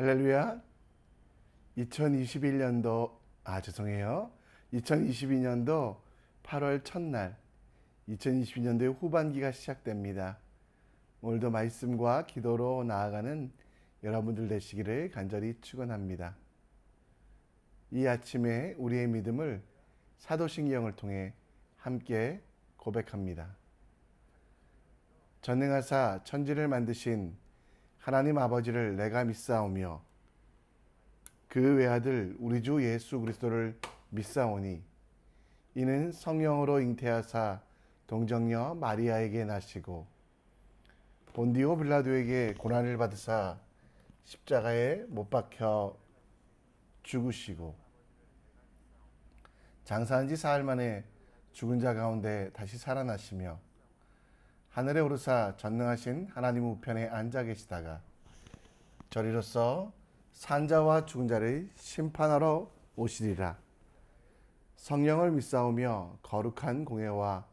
할렐루야. 2022년도 8월 첫날, 2022년도의 후반기가 시작됩니다. 오늘도 말씀과 기도로 나아가는 여러분들 되시기를 간절히 축원합니다. 이 아침에 우리의 믿음을 사도신경을 통해 함께 고백합니다. 전능하사 천지를 만드신 하나님 아버지를 내가 믿사오며 그 외아들 우리 주 예수 그리스도를 믿사오니 이는 성령으로 잉태하사 동정녀 마리아에게 나시고 본디오 빌라도에게 고난을 받으사 십자가에 못 박혀 죽으시고 장사한 지 사흘 만에 죽은 자 가운데 다시 살아나시며 하늘에 오르사 전능하신 하나님 우편에 앉아 계시다가 저리로서 산자와 죽은 자를 심판하러 오시리라. 성령을 믿사오며 거룩한 공예와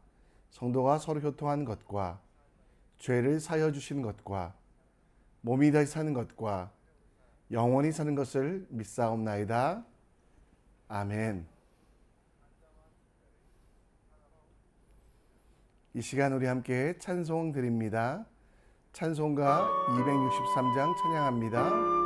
성도가 서로 효통한 것과 죄를 사여 주신 것과 몸이 다시 사는 것과 영원히 사는 것을 믿사옵나이다. 아멘. 이 시간 우리 함께 찬송 드립니다. 찬송가 263장 찬양합니다.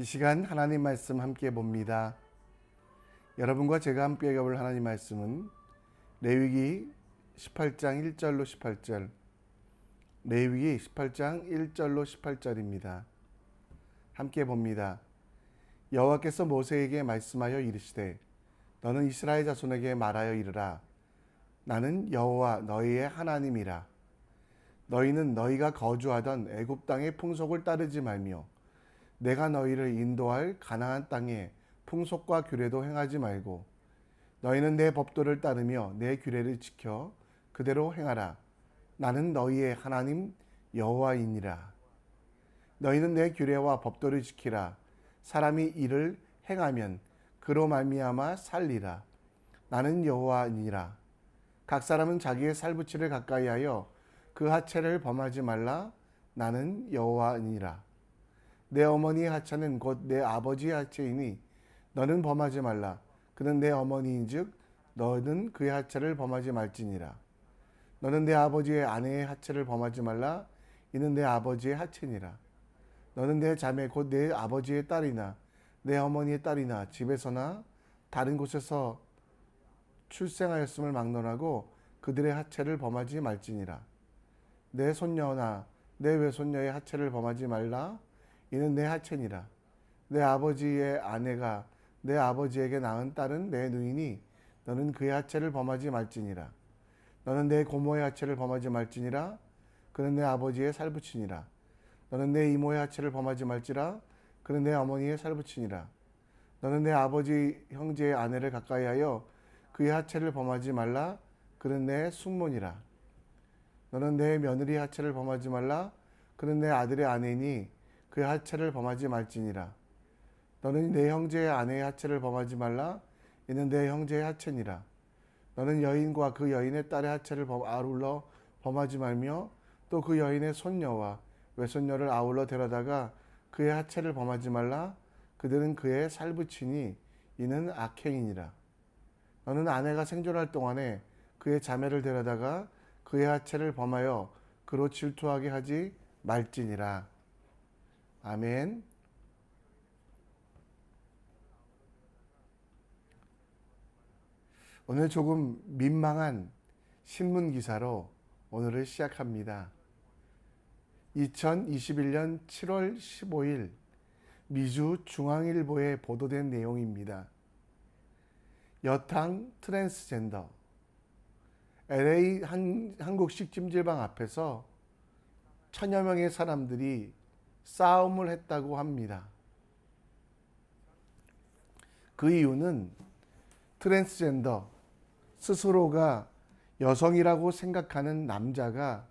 이 시간 하나님 말씀 함께 봅니다. 여러분과 제가 함께 볼 하나님 말씀은 레위기 18장 1절로 18절, 레위기 18장 1절로 18절입니다. 함께 봅니다. 여호와께서 모세에게 말씀하여 이르시되 너는 이스라엘 자손에게 말하여 이르라. 나는 여호와 너희의 하나님이라. 너희는 너희가 거주하던 애굽 땅의 풍속을 따르지 말며 내가 너희를 인도할 가나안 땅의 풍속과 규례도 행하지 말고 너희는 내 법도를 따르며 내 규례를 지켜 그대로 행하라. 나는 너희의 하나님 여호와이니라. 너희는 내 규례와 법도를 지키라. 사람이 이를 행하면 그로 말미암아 살리라. 나는 여호와니라. 각 사람은 자기의 살부치를 가까이하여 그 하체를 범하지 말라. 나는 여호와니라. 내 어머니의 하체는 곧 내 아버지의 하체이니 너는 범하지 말라. 그는 내 어머니인즉 너는 그의 하체를 범하지 말지니라. 너는 내 아버지의 아내의 하체를 범하지 말라. 이는 내 아버지의 하체니라. 너는 내 자매 곧 내 아버지의 딸이나 내 어머니의 딸이나 집에서나 다른 곳에서 출생하였음을 막론하고 그들의 하체를 범하지 말지니라. 내 손녀나 내 외손녀의 하체를 범하지 말라. 이는 내 하체니라. 내 아버지의 아내가 내 아버지에게 낳은 딸은 내 누이니 너는 그의 하체를 범하지 말지니라. 너는 내 고모의 하체를 범하지 말지니라. 그는 내 아버지의 살부치니라. 너는 내 이모의 하체를 범하지 말지라. 그는 내 어머니의 살부치니라. 너는 내 아버지 형제의 아내를 가까이하여 그의 하체를 범하지 말라. 그는 내 숙모니라. 너는 내 며느리 하체를 범하지 말라. 그는 내 아들의 아내니 그의 하체를 범하지 말지니라. 너는 내 형제의 아내의 하체를 범하지 말라. 이는 내 형제의 하체니라. 너는 여인과 그 여인의 딸의 하체를 아울러 범하지 말며 또 그 여인의 손녀와 외손녀를 아울러 데려다가 그의 하체를 범하지 말라. 그들은 그의 살부치니 이는 악행이니라. 너는 아내가 생존할 동안에 그의 자매를 데려다가 그의 하체를 범하여 그로 질투하게 하지 말지니라. 아멘. 오늘 조금 민망한 신문 기사로 오늘을 시작합니다. 2021년 7월 15일 미주 중앙일보에 보도된 내용입니다. 여탕 트랜스젠더 LA 한국식 찜질방 앞에서 1000여 명의 사람들이 싸움을 했다고 합니다. 그 이유는 트랜스젠더 스스로가 여성이라고 생각하는 남자가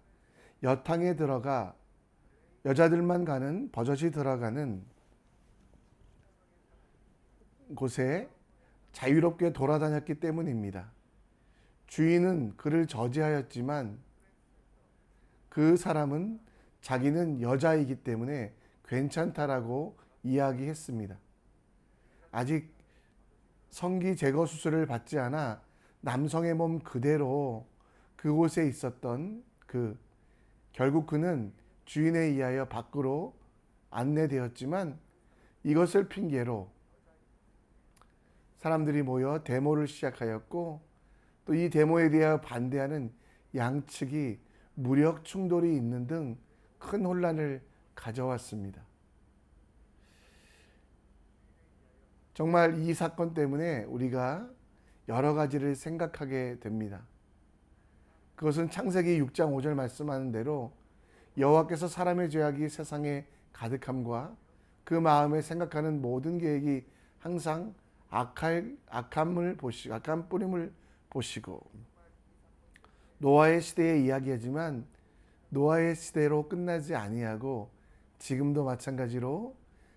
여탕에 들어가 여자들만 가는 버젓이 들어가는 곳에 자유롭게 돌아다녔기 때문입니다. 주인은 그를 저지하였지만 그 사람은 자기는 여자이기 때문에 괜찮다라고 이야기했습니다. 아직 성기 제거 수술을 받지 않아 남성의 몸 그대로 그곳에 있었던 결국 그는 주인에 의하여 밖으로 안내되었지만 이것을 핑계로 사람들이 모여 데모를 시작하였고 또 이 데모에 대하여 반대하는 양측이 무력 충돌이 있는 등 큰 혼란을 가져왔습니다. 정말 이 사건 때문에 우리가 여러 가지를 생각하게 됩니다. 그것은 창세기 6장 5절 말씀하는 대로 여호와께서 사람의 죄악이 세상에 가득함과 그 마음에 생각하는 모든 계획이 항상 악한 뿌림을 보시고 노아의 시대에 이야기하지만 노아의 시대로 끝나지 아니하고 지금도 마찬가지로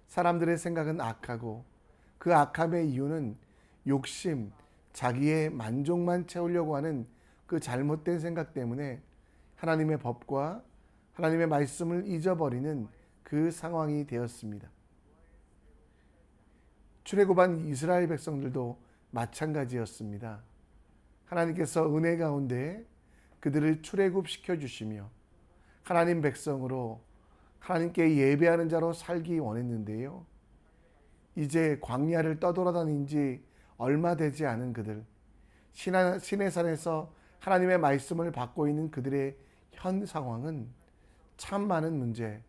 사람들의 생각은 악하고 그 악함의 이유는 욕심, 자기의 만족만 채우려고 하는 그 잘못된 생각 때문에 하나님의 법과 하나님의 말씀을 잊어버리는 그 상황이 되었습니다. 출애굽한 이스라엘 백성들도 마찬가지였습니다. 하나님께서 은혜 가운데 그들을 출애굽시켜 주시며 하나님 백성으로 하나님께 예배하는 자로 살기 원했는데요. 이제 광야를 떠돌아다닌 지 얼마 되지 않은 그들, 시내산에서 하나님의 말씀을 받고 있는 그들의 현 상황은 참 많은 문제,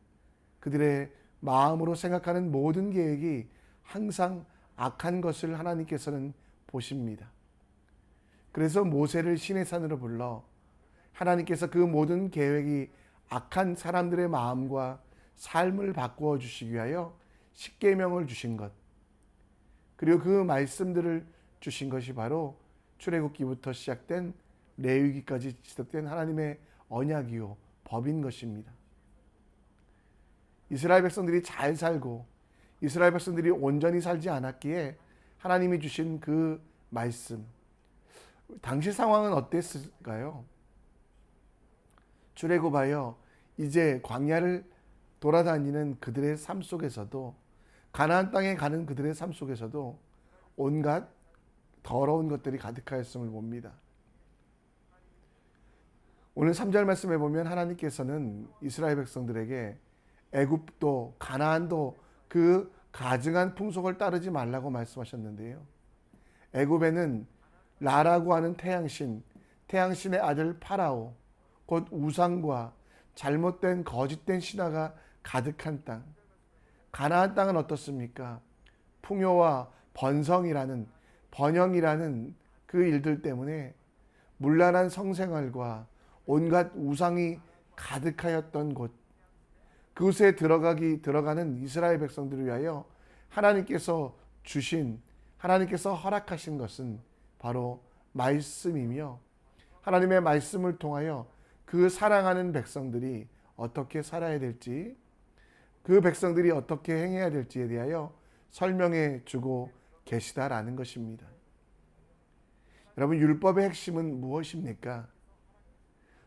그들의 마음으로 생각하는 모든 계획이 항상 악한 것을 하나님께서는 보십니다. 그래서 모세를 시내산으로 불러 하나님께서 그 모든 계획이 악한 사람들의 마음과 삶을 바꾸어 주시기 위하여 십계명을 주신 것, 그리고 그 말씀들을 주신 것이 바로 출애굽기부터 시작된 레위기까지 지속된 하나님의 언약이요 법인 것입니다. 이스라엘 백성들이 잘 살고 이스라엘 백성들이 온전히 살지 않았기에 하나님이 주신 그 말씀, 당시 상황은 어땠을까요? 출애굽하여 이제 광야를 돌아다니는 그들의 삶 속에서도, 가나안 땅에 가는 그들의 삶 속에서도 온갖 더러운 것들이 가득하였음을 봅니다. 오늘 3절 말씀에 보면 하나님께서는 이스라엘 백성들에게 애굽도 가나안도 그 가증한 풍속을 따르지 말라고 말씀하셨는데요. 애굽에는 라라고 하는 태양신의 아들 파라오, 곧 우상과 잘못된 거짓된 신화가 가득한 땅. 가나안 땅은 어떻습니까? 풍요와 번영이라는 그 일들 때문에 문란한 성생활과 온갖 우상이 가득하였던 곳, 그곳에 들어가는 이스라엘 백성들을 위하여 하나님께서 허락하신 것은 바로 말씀이며, 하나님의 말씀을 통하여 그 사랑하는 백성들이 어떻게 살아야 될지, 그 백성들이 어떻게 행해야 될지에 대하여 설명해 주고 계시다라는 것입니다. 여러분, 율법의 핵심은 무엇입니까?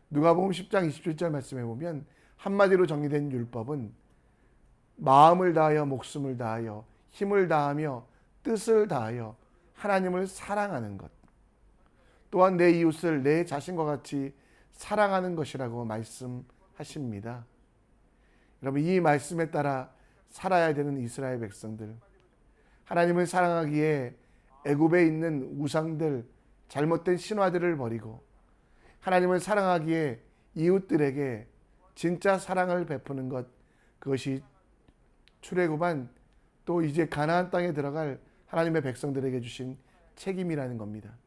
누가복음 10장 27절 말씀에 보면 한마디로 정의된 율법은 마음을 다하여 목숨을 다하여 힘을 다하며 뜻을 다하여 하나님을 사랑하는 것, 또한 내 이웃을 내 자신과 같이 사랑하는 것이라고 말씀하십니다. 여러분, 이 말씀에 따라 살아야 되는 이스라엘 백성들, 하나님을 사랑하기에 애굽에 있는 우상들, 잘못된 신화들을 버리고 하나님을 사랑하기에 이웃들에게 진짜 사랑을 베푸는 것, 그것이 출애굽한 또 이제 가나안 땅에 들어갈 하나님의 백성들에게 주신 책임이라는 겁니다.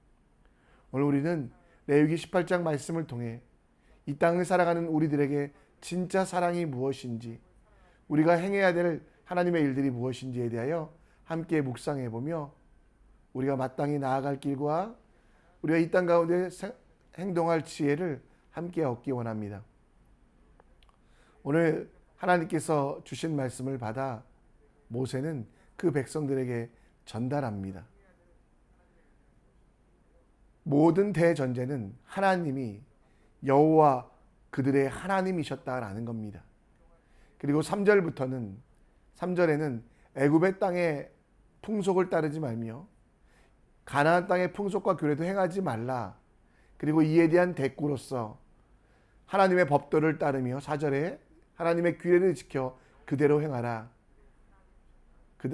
오늘 우리는 레위기 18장 말씀을 통해 이 땅을 살아가는 우리들에게 진짜 사랑이 무엇인지, 우리가 행해야 될 하나님의 일들이 무엇인지에 대하여 함께 묵상해 보며 우리가 마땅히 나아갈 길과 우리가 이 땅 가운데 행동할 지혜를 함께 얻기 원합니다. 오늘 하나님께서 주신 말씀을 받아 모세는 그 백성들에게 전달합니다. 모든 대전제는 하나님이 여호와 그들의 하나님이셨다라는 겁니다. 그리고 3절에는 애굽의 땅의 풍속을 따르지 말며 가나안 땅의 풍속과 규례도 행하지 말라. 그리고 이에 대한 대꾸로서 하나님의 법도를 따르며 4절에 하나님의 규례를 지켜 그대로 행하라.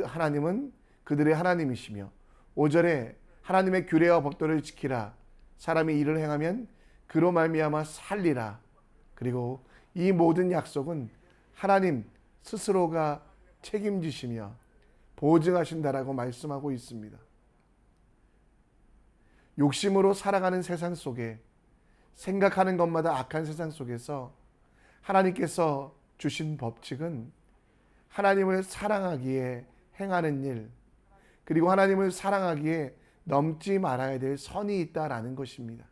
하나님은 그들의 하나님이시며 5절에 하나님의 규례와 법도를 지키라. 사람이 이를 행하면 그로 말미암아 살리라. 그리고 이 모든 약속은 하나님 스스로가 책임지시며 보증하신다라고 말씀하고 있습니다. 욕심으로 살아가는 세상 속에, 생각하는 것마다 악한 세상 속에서 하나님께서 주신 법칙은 하나님을 사랑하기에 행하는 일, 그리고 하나님을 사랑하기에 넘지 말아야 될 선이 있다라는 것입니다.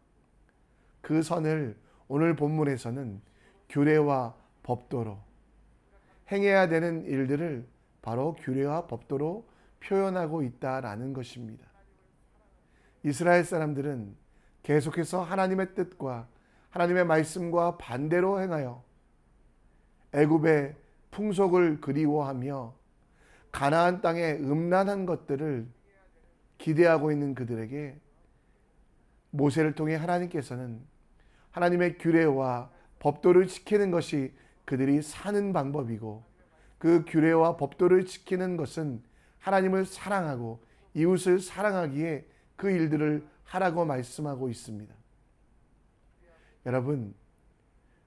그 선을 오늘 본문에서는 규례와 법도로, 행해야 되는 일들을 바로 규례와 법도로 표현하고 있다라는 것입니다. 이스라엘 사람들은 계속해서 하나님의 뜻과 하나님의 말씀과 반대로 행하여 애굽의 풍속을 그리워하며 가나안 땅의 음란한 것들을 기대하고 있는 그들에게 모세를 통해 하나님께서는 하나님의 규례와 법도를 지키는 것이 그들이 사는 방법이고, 그 규례와 법도를 지키는 것은 하나님을 사랑하고 이웃을 사랑하기에 그 일들을 하라고 말씀하고 있습니다. 여러분,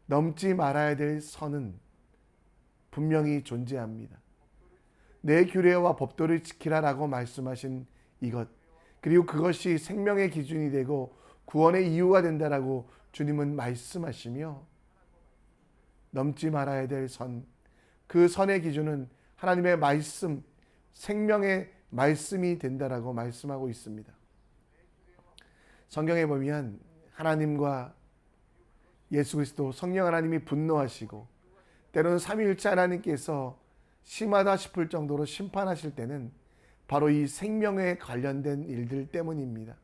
넘지 말아야 될 선은 분명히 존재합니다. 내 규례와 법도를 지키라라고 말씀하신 이것, 그리고 그것이 생명의 기준이 되고 구원의 이유가 된다라고 주님은 말씀하시며, 넘지 말아야 될 선, 그 선의 기준은 하나님의 말씀, 생명의 말씀이 된다라고 말씀하고 있습니다. 성경에 보면 하나님과 예수 그리스도 성령 하나님이 분노하시고, 때로는 삼위일체 하나님께서 심하다 싶을 정도로 심판하실 때는 바로 이 생명에 관련된 일들 때문입니다.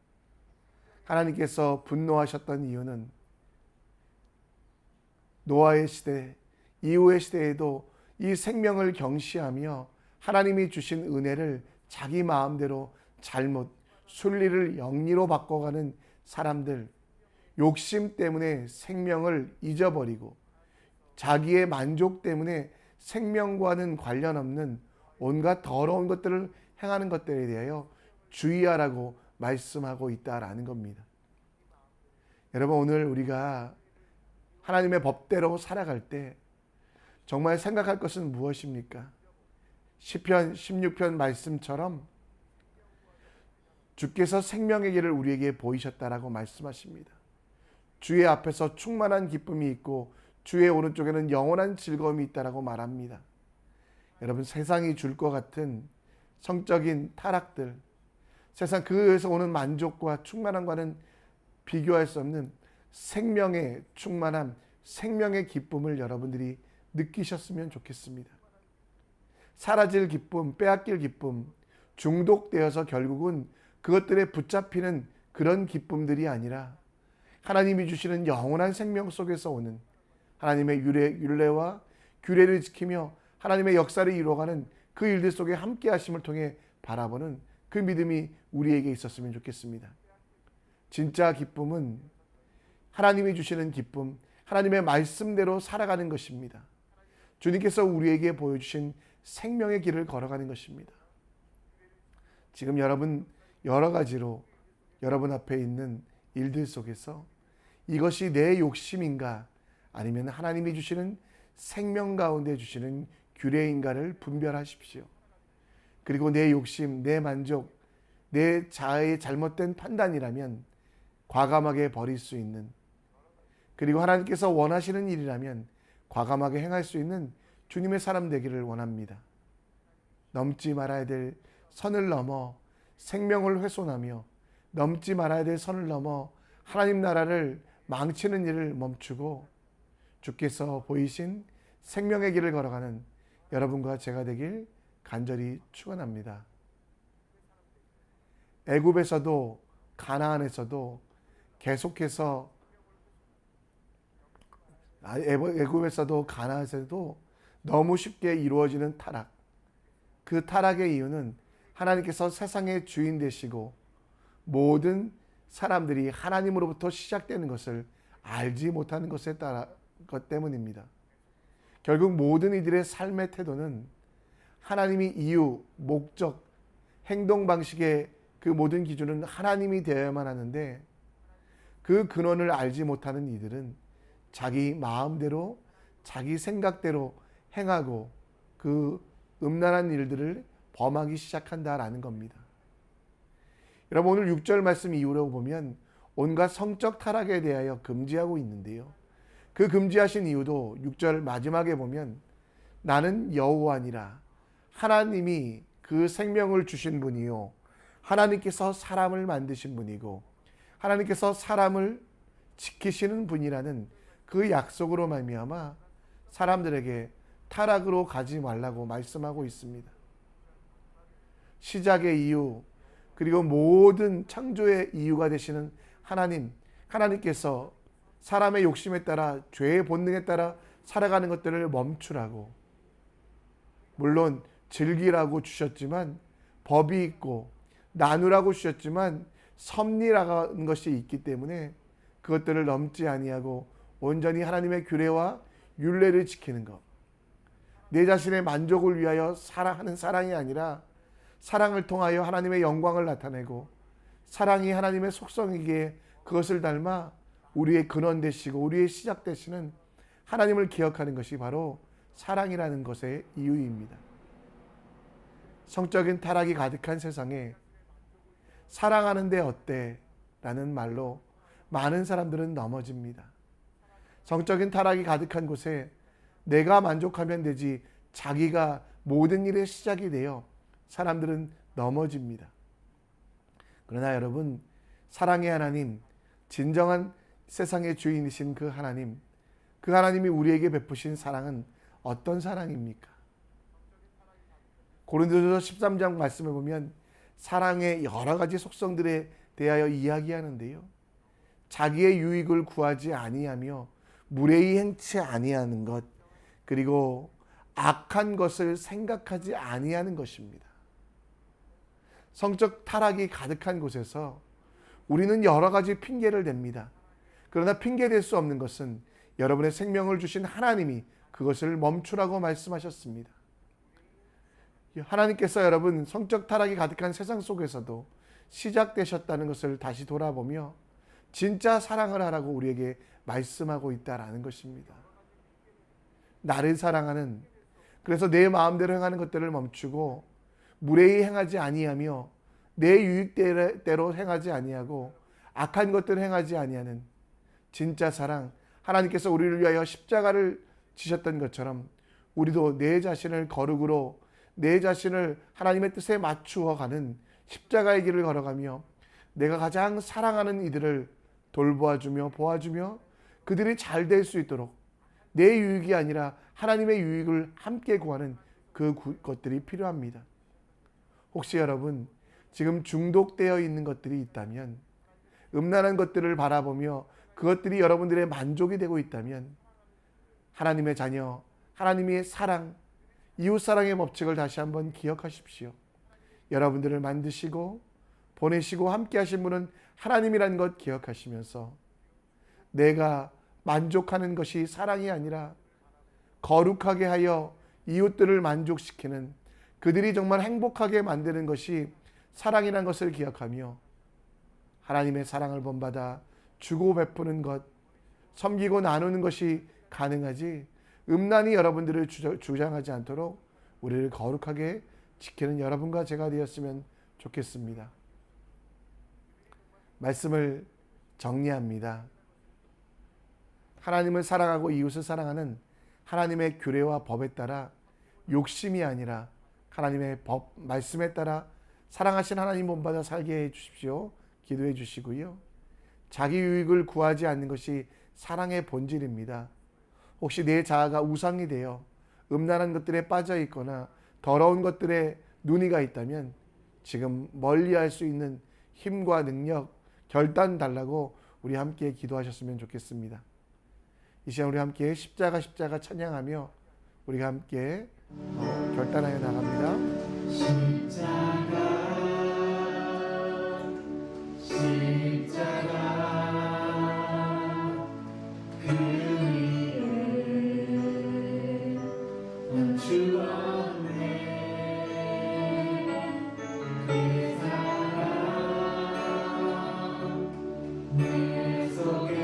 하나님께서 분노하셨던 이유는 노아의 시대, 이후의 시대에도 이 생명을 경시하며 하나님이 주신 은혜를 자기 마음대로 잘못, 순리를 영리로 바꿔가는 사람들, 욕심 때문에 생명을 잊어버리고 자기의 만족 때문에 생명과는 관련 없는 온갖 더러운 것들을 행하는 것들에 대하여 주의하라고 말씀하고 있다라는 겁니다. 여러분, 오늘 우리가 하나님의 법대로 살아갈 때 정말 생각할 것은 무엇입니까? 시편 16편 말씀처럼 주께서 생명의 길을 우리에게 보이셨다라고 말씀하십니다. 주의 앞에서 충만한 기쁨이 있고 주의 오른쪽에는 영원한 즐거움이 있다라고 말합니다. 여러분, 세상이 줄 것 같은 성적인 타락들, 세상 그에서 오는 만족과 충만함과는 비교할 수 없는 생명의 충만함, 생명의 기쁨을 여러분들이 느끼셨으면 좋겠습니다. 사라질 기쁨, 빼앗길 기쁨, 중독되어서 결국은 그것들에 붙잡히는 그런 기쁨들이 아니라 하나님이 주시는 영원한 생명 속에서 오는 하나님의 율례와 규례를 지키며 하나님의 역사를 이루어가는 그 일들 속에 함께 하심을 통해 바라보는 그 믿음이 우리에게 있었으면 좋겠습니다. 진짜 기쁨은 하나님이 주시는 기쁨, 하나님의 말씀대로 살아가는 것입니다. 주님께서 우리에게 보여주신 생명의 길을 걸어가는 것입니다. 지금 여러분 여러 가지로 여러분 앞에 있는 일들 속에서 이것이 내 욕심인가 아니면 하나님이 주시는 생명 가운데 주시는 규례인가를 분별하십시오. 그리고 내 욕심, 내 만족, 내 자아의 잘못된 판단이라면 과감하게 버릴 수 있는, 그리고 하나님께서 원하시는 일이라면 과감하게 행할 수 있는 주님의 사람 되기를 원합니다. 넘지 말아야 될 선을 넘어 생명을 훼손하며 넘지 말아야 될 선을 넘어 하나님 나라를 망치는 일을 멈추고 주께서 보이신 생명의 길을 걸어가는 여러분과 제가 되길 간절히 축원합니다. 애굽에서도 가나안에서도 계속해서 애굽에서도 가나안에서도 너무 쉽게 이루어지는 타락, 그 타락의 이유는 하나님께서 세상의 주인 되시고 모든 사람들이 하나님으로부터 시작되는 것을 알지 못하는 것에 따라 것 때문입니다. 결국 모든 이들의 삶의 태도는 하나님이 이유, 목적, 행동 방식의 그 모든 기준은 하나님이 되어야만 하는데 그 근원을 알지 못하는 이들은 자기 마음대로 자기 생각대로 행하고 그 음란한 일들을 범하기 시작한다라는 겁니다. 여러분, 오늘 6절 말씀 이후로 보면 온갖 성적 타락에 대하여 금지하고 있는데요. 그 금지하신 이유도 6절 마지막에 보면 나는 여호와니라, 하나님이 그 생명을 주신 분이요 하나님께서 사람을 만드신 분이고 하나님께서 사람을 지키시는 분이라는 그 약속으로 말미암아 사람들에게 타락으로 가지 말라고 말씀하고 있습니다. 시작의 이유, 그리고 모든 창조의 이유가 되시는 하나님께서 사람의 욕심에 따라, 죄의 본능에 따라 살아가는 것들을 멈추라고, 물론 즐기라고 주셨지만 법이 있고 나누라고 주셨지만 섭리라는 것이 있기 때문에 그것들을 넘지 아니하고 온전히 하나님의 규례와 율례를 지키는 것, 내 자신의 만족을 위하여 하는 사랑이 아니라 사랑을 통하여 하나님의 영광을 나타내고 사랑이 하나님의 속성이기에 그것을 닮아 우리의 근원 되시고 우리의 시작 되시는 하나님을 기억하는 것이 바로 사랑이라는 것의 이유입니다. 성적인 타락이 가득한 세상에 사랑하는데 어때? 라는 말로 많은 사람들은 넘어집니다. 성적인 타락이 가득한 곳에 내가 만족하면 되지 자기가 모든 일의 시작이 되어 사람들은 넘어집니다. 그러나 여러분, 사랑의 하나님, 진정한 세상의 주인이신 그 하나님이 우리에게 베푸신 사랑은 어떤 사랑입니까? 고린도전서 13장 말씀을 보면 사랑의 여러 가지 속성들에 대하여 이야기하는데요. 자기의 유익을 구하지 아니하며 무례히 행치 아니하는 것, 그리고 악한 것을 생각하지 아니하는 것입니다. 성적 타락이 가득한 곳에서 우리는 여러 가지 핑계를 댑니다. 그러나 핑계댈 수 없는 것은 여러분의 생명을 주신 하나님이 그것을 멈추라고 말씀하셨습니다. 하나님께서 여러분 성적 타락이 가득한 세상 속에서도 시작되셨다는 것을 다시 돌아보며 진짜 사랑을 하라고 우리에게 말씀하고 있다라는 것입니다. 나를 사랑하는, 그래서 내 마음대로 행하는 것들을 멈추고 무례히 행하지 아니하며 내 유익대로 행하지 아니하고 악한 것들을 행하지 아니하는 진짜 사랑, 하나님께서 우리를 위하여 십자가를 지셨던 것처럼 우리도 내 자신을 거룩으로, 내 자신을 하나님의 뜻에 맞추어 가는 십자가의 길을 걸어가며 내가 가장 사랑하는 이들을 돌보아주며 보아주며 그들이 잘 될 수 있도록 내 유익이 아니라 하나님의 유익을 함께 구하는 그것들이 필요합니다. 혹시 여러분 지금 중독되어 있는 것들이 있다면, 음란한 것들을 바라보며 그것들이 여러분들의 만족이 되고 있다면, 하나님의 자녀, 하나님의 사랑, 이웃사랑의 법칙을 다시 한번 기억하십시오. 여러분들을 만드시고 보내시고 함께 하신 분은 하나님이라는 것 기억하시면서 내가 만족하는 것이 사랑이 아니라 거룩하게 하여 이웃들을 만족시키는, 그들이 정말 행복하게 만드는 것이 사랑이라는 것을 기억하며 하나님의 사랑을 본받아 주고 베푸는 것, 섬기고 나누는 것이 가능하지 음란이 여러분들을 주장하지 않도록 우리를 거룩하게 지키는 여러분과 제가 되었으면 좋겠습니다. 말씀을 정리합니다. 하나님을 사랑하고 이웃을 사랑하는 하나님의 규례와 법에 따라 욕심이 아니라 하나님의 법, 말씀에 따라 사랑하신 하나님 본받아 살게 해 주십시오. 기도해 주시고요. 자기 유익을 구하지 않는 것이 사랑의 본질입니다. 혹시 내 자아가 우상이 되어 음란한 것들에 빠져 있거나 더러운 것들에 눈이 가 있다면 지금 멀리할 수 있는 힘과 능력, 결단 달라고 우리 함께 기도하셨으면 좋겠습니다. 이 시간 우리 함께 십자가 찬양하며 우리가 함께 결단하여 나갑니다. 십자가 그 위에 난 주었네. 그 사랑 내 속에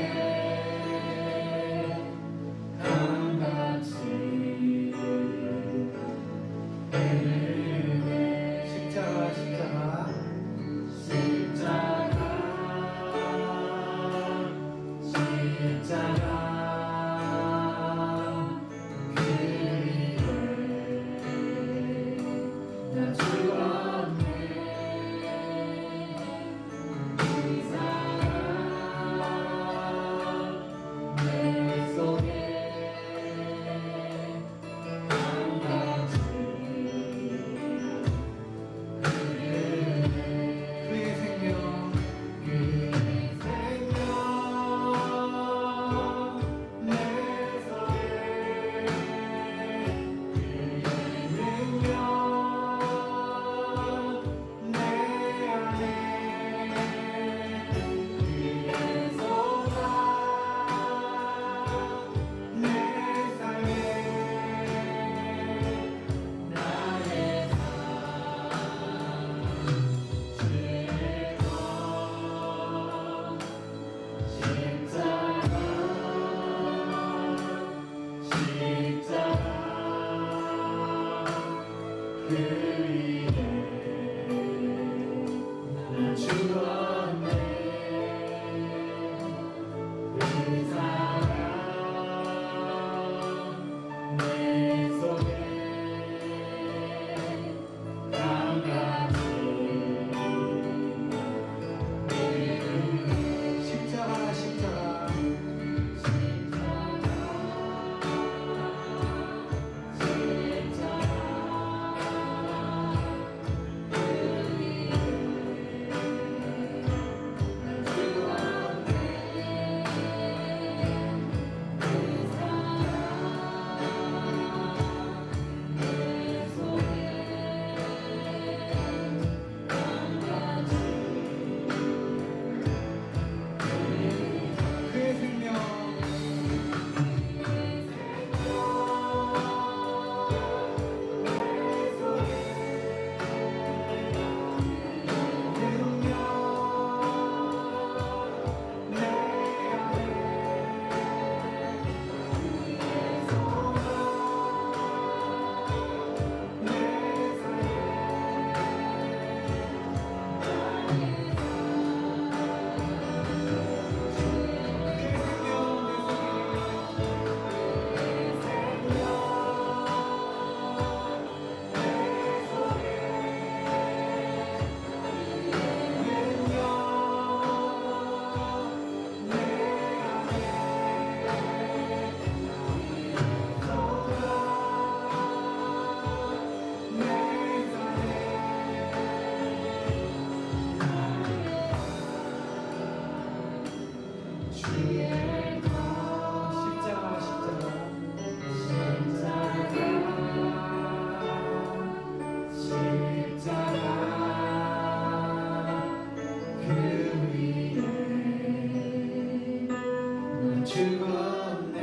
죽었네.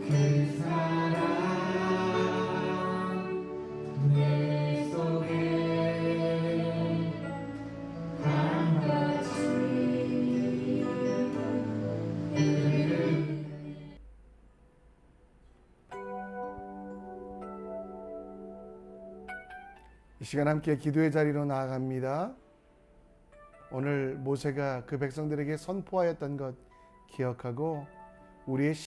그 사랑 내 속에 강같이 이 시간 함께 기도의 자리로 나아갑니다. 오늘 모세가 그 백성들에게 선포하였던 것 기억하고 우리의